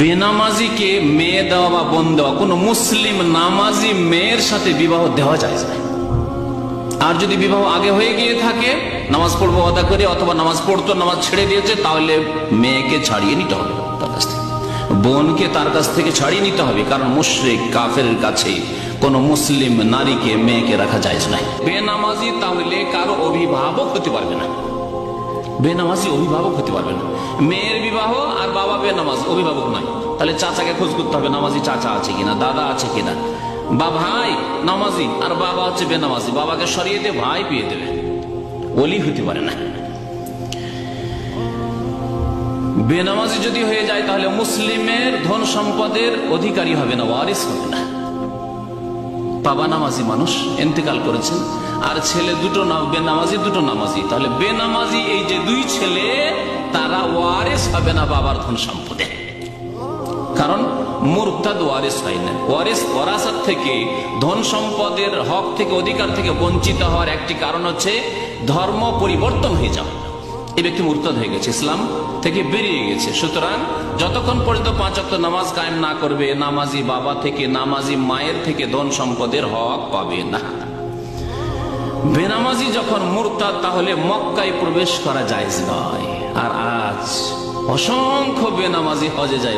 বেনামাজিকে মেয়ে দেওয়া বা বোন দেওয়া কোন মুসলিম নামাজি মেয়ের সাথে বিবাহ দেওয়া যায় না। আর যদি বিবাহ আগে হয়ে গিয়ে থাকে, নামাজ পড়বো আদা করে, অথবা নামাজ পড়তো নামাজ ছেড়ে দিয়েছে, তাহলে মেয়েকে ছাড়িয়ে নিতে হবে তার কাছ থেকে, বোনকে তার কাছ থেকে ছাড়িয়ে নিতে হবে। কারণ মুশরিক কাফেরের কাছে কোন মুসলিম নারীকে মেয়েকে রাখা যায় না। বেনামাজি তাহলে কারো অভিভাবক হতে পারবে না, বেনামাজি অভিভাবক হতে পারবে না। মেয়ের বিবাহ আর বাবা বেনামাজ, অভিভাবক নয়। তাহলে চাচাকে খোঁজ করতে হবে, নামাজি চাচা আছে কিনা, দাদা আছে কিনা। বা ভাই নামাজি আর বাবা হচ্ছে বেনামাজি, বাবাকে সরিয়ে দিয়ে ভাই পেয়ে দেবে, ওলি হতে পারে না। বেনামাজি যদি হয়ে যায় তাহলে মুসলিমের ধন সম্পদের অধিকারী হবে না, ওয়ারিস হবে না। বাবা নামাজি মানুষ ইন্তেকাল করেছেন, আর ছেলে দুটো বেনামাজি, দুটো নামাজি, তাহলে বেনামাজি এই যে দুই ছেলে, তারা ওয়ারিস হবে না বাবার ধন সম্পদে। কারণ মুরতাদ ওয়ারিস হয় না। ওয়ারিস ওয়ারাসাত থেকে, ধন সম্পদের হক থেকে, অধিকার থেকে বঞ্চিত হওয়ার একটি কারণ হচ্ছে ধর্ম পরিবর্তন হয়ে যাওয়া। এই ব্যক্তি মুরতাদ হয়ে গেছে, ইসলাম থেকে বেরিয়ে গেছে। সুতরাং যতক্ষণ পর্যন্ত 5 ওয়াক্ত নামাজ কায়েম না করবে, নামাজি বাবা থেকে, নামাজি মায়ের থেকে ধন সম্পদের হক পাবে না। বেনামাজি যখন মুরতাদ, তাহলে মক্কায় প্রবেশ করা জায়েজ নয়। আর আজ অসংখ্য বেনামাজি হজে যায়।